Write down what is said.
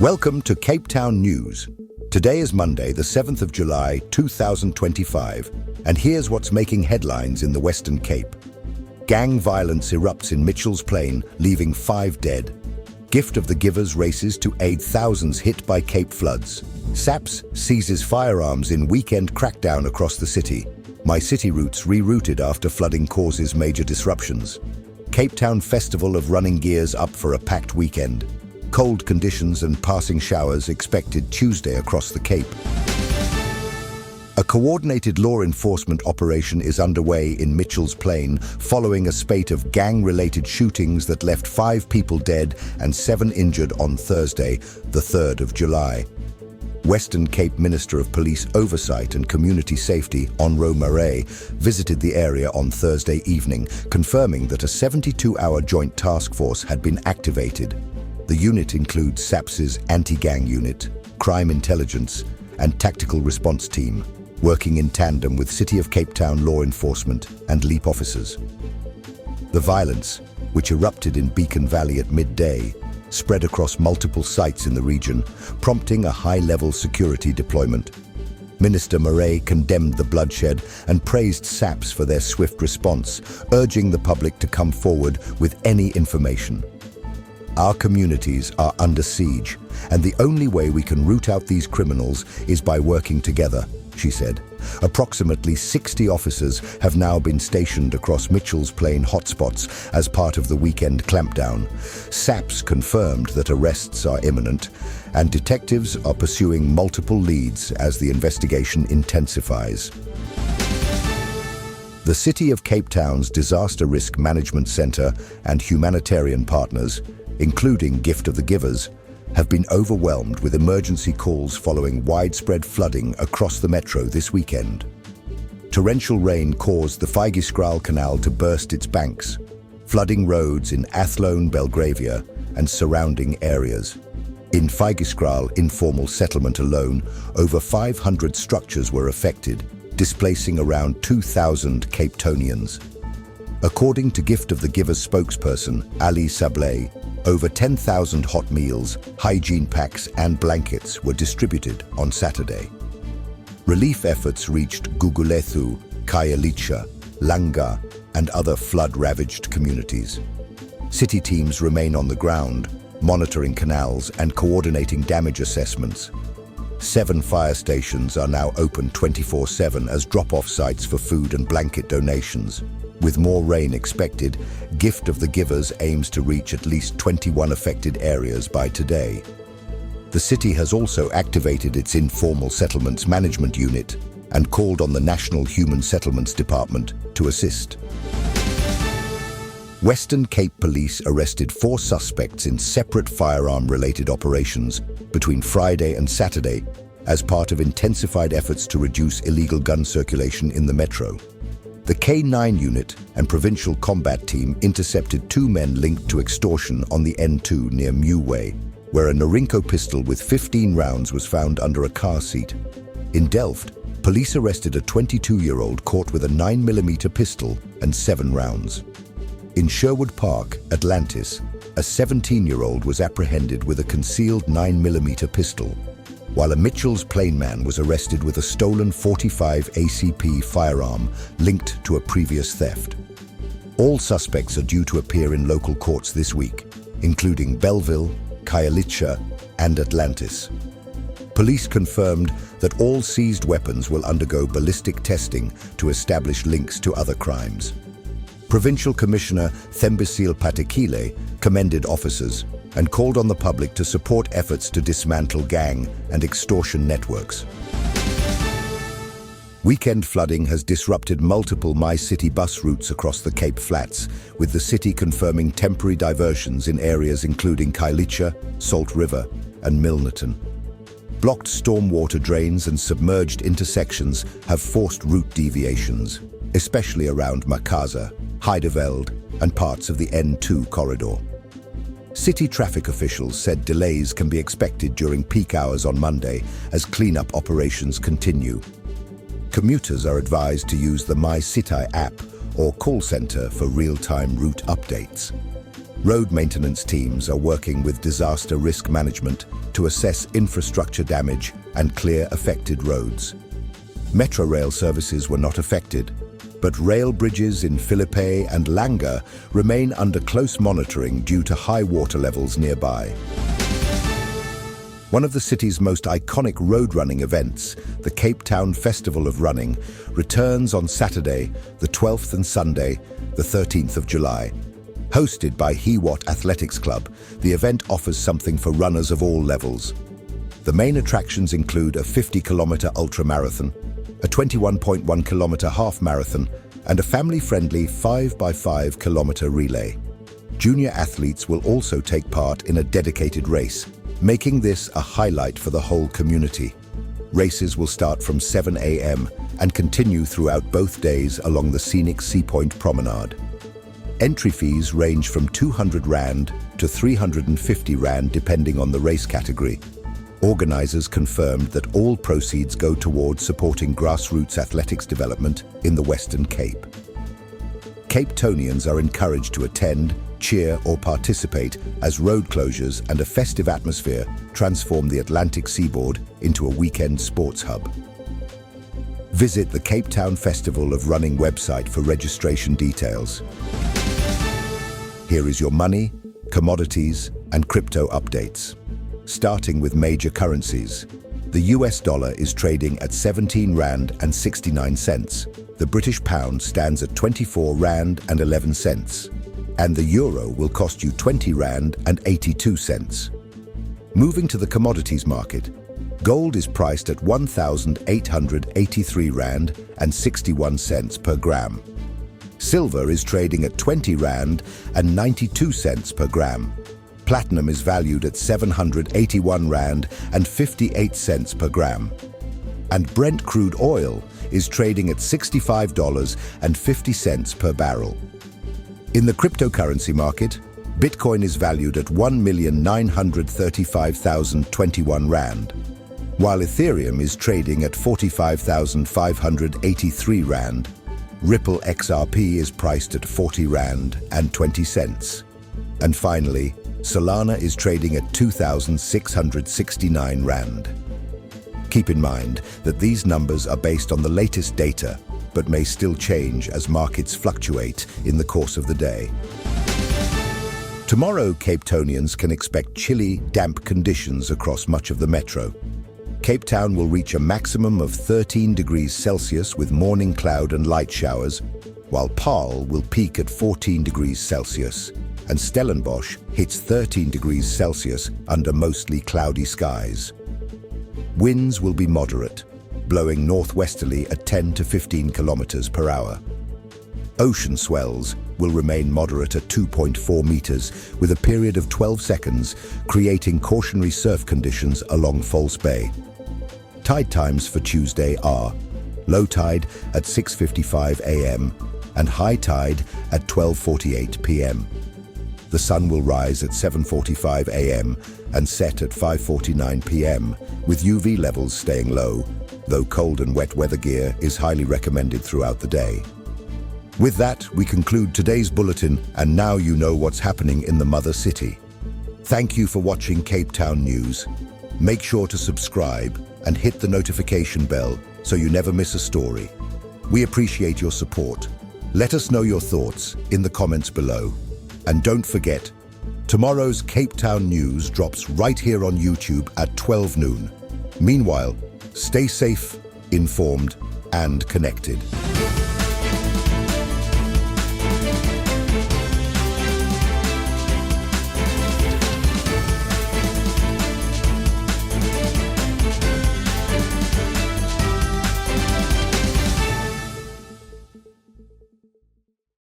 Welcome to Cape Town News. Today is Monday, the 7th of July, 2025, and here's what's making headlines in the Western Cape. Gang violence erupts in Mitchell's Plain, leaving 5 dead. Gift of the Givers races to aid thousands hit by Cape floods. SAPS seizes firearms in weekend crackdown across the city. MyCiTi routes rerouted after flooding causes major disruptions. Cape Town Festival of Running Gears up for a packed weekend. Cold conditions and passing showers expected Tuesday across the Cape. A coordinated law enforcement operation is underway in Mitchell's Plain following a spate of gang-related shootings that left 5 people dead and 7 injured on Thursday, the 3rd of July. Western Cape Minister of Police Oversight and Community Safety, Onro Murray, visited the area on Thursday evening, confirming that a 72-hour joint task force had been activated. The unit includes SAPS's anti-gang unit, crime intelligence, and tactical response team, working in tandem with City of Cape Town law enforcement and LEAP officers. The violence, which erupted in Beacon Valley at midday, spread across multiple sites in the region, prompting a high-level security deployment. Minister Murray condemned the bloodshed and praised SAPS for their swift response, urging the public to come forward with any information. Our communities are under siege, and the only way we can root out these criminals is by working together, she said. Approximately 60 officers have now been stationed across Mitchell's Plain hotspots as part of the weekend clampdown. SAPS confirmed that arrests are imminent, and detectives are pursuing multiple leads as the investigation intensifies. The City of Cape Town's Disaster Risk Management Centre and humanitarian partners, including Gift of the Givers, have been overwhelmed with emergency calls following widespread flooding across the metro this weekend. Torrential rain caused the Figeschral Canal to burst its banks, flooding roads in Athlone, Belgravia, and surrounding areas. In Figeschral informal settlement alone, over 500 structures were affected, displacing around 2,000 Cape Townians. According to Gift of the Givers spokesperson, Ali Sablé, over 10,000 hot meals, hygiene packs and blankets were distributed on Saturday. Relief efforts reached Gugulethu, Khayelitsha, Langa, and other flood-ravaged communities. City teams remain on the ground, monitoring canals and coordinating damage assessments. 7 fire stations are now open 24/7 as drop-off sites for food and blanket donations. With more rain expected, Gift of the Givers aims to reach at least 21 affected areas by today. The city has also activated its Informal Settlements Management Unit and called on the National Human Settlements Department to assist. Western Cape Police arrested 4 suspects in separate firearm-related operations between Friday and Saturday as part of intensified efforts to reduce illegal gun circulation in the metro. The K9 unit and Provincial Combat Team intercepted 2 men linked to extortion on the N2 near Mewway, where a Norinco pistol with 15 rounds was found under a car seat. In Delft, police arrested a 22-year-old caught with a 9mm pistol and 7 rounds. In Sherwood Park, Atlantis, a 17-year-old was apprehended with a concealed 9mm pistol, while a Mitchell's Plain man was arrested with a stolen .45 ACP firearm linked to a previous theft. All suspects are due to appear in local courts this week, including Belleville, Khayelitsha, and Atlantis. Police confirmed that all seized weapons will undergo ballistic testing to establish links to other crimes. Provincial Commissioner Thembisile Patekile commended officers and called on the public to support efforts to dismantle gang and extortion networks. Weekend flooding has disrupted multiple MyCiTi bus routes across the Cape Flats, with the city confirming temporary diversions in areas including Khayelitsha, Salt River, and Milnerton. Blocked stormwater drains and submerged intersections have forced route deviations, especially around Makaza, Heideveld, and parts of the N2 corridor. City traffic officials said delays can be expected during peak hours on Monday as cleanup operations continue. Commuters are advised to use the MyCiTi app or call center for real-time route updates. Road maintenance teams are working with disaster risk management to assess infrastructure damage and clear affected roads. Metro rail services were not affected, but rail bridges in Philippe and Langa remain under close monitoring due to high water levels nearby. One of the city's most iconic road running events, the Cape Town Festival of Running, returns on Saturday, the 12th and Sunday, the 13th of July. Hosted by Hewat Athletics Club, the event offers something for runners of all levels. The main attractions include a 50-kilometer ultramarathon, a 21.1-kilometer half marathon, and a family-friendly 5x5-kilometer relay. Junior athletes will also take part in a dedicated race, making this a highlight for the whole community. Races will start from 7 a.m. and continue throughout both days along the scenic Sea Point Promenade. Entry fees range from 200 Rand to 350 Rand depending on the race category. Organizers confirmed that all proceeds go towards supporting grassroots athletics development in the Western Cape. Cape Townians are encouraged to attend, cheer or participate as road closures and a festive atmosphere transform the Atlantic seaboard into a weekend sports hub. Visit the Cape Town Festival of Running website for registration details. Here is your money, commodities, and crypto updates. Starting with major currencies. The US dollar is trading at 17 Rand and 69 cents. The British pound stands at 24 Rand and 11 cents. And the euro will cost you 20 Rand and 82 cents. Moving to the commodities market, gold is priced at 1,883 Rand and 61 cents per gram. Silver is trading at 20 Rand and 92 cents per gram. Platinum is valued at 781 Rand and 58 cents per gram. And Brent crude oil is trading at $65.50 per barrel. In the cryptocurrency market, Bitcoin is valued at 1,935,021 Rand, while Ethereum is trading at 45,583 Rand. Ripple XRP is priced at 40 Rand and 20 cents. And finally, Solana is trading at 2,669 Rand. Keep in mind that these numbers are based on the latest data, but may still change as markets fluctuate in the course of the day. Tomorrow, Cape Townians can expect chilly, damp conditions across much of the metro. Cape Town will reach a maximum of 13 degrees Celsius with morning cloud and light showers, while Paarl will peak at 14 degrees Celsius, and Stellenbosch hits 13 degrees Celsius under mostly cloudy skies. Winds will be moderate, blowing northwesterly at 10 to 15 kilometers per hour. Ocean swells will remain moderate at 2.4 meters with a period of 12 seconds, creating cautionary surf conditions along False Bay. Tide times for Tuesday are low tide at 6:55 a.m. and high tide at 12:48 p.m. The sun will rise at 7:45 a.m. and set at 5:49 p.m. with UV levels staying low, though cold and wet weather gear is highly recommended throughout the day. With that, we conclude today's bulletin, and now you know what's happening in the mother city. Thank you for watching Cape Town News. Make sure to subscribe and hit the notification bell so you never miss a story. We appreciate your support. Let us know your thoughts in the comments below. And don't forget, tomorrow's Cape Town News drops right here on YouTube at 12 noon. Meanwhile, stay safe, informed, and connected.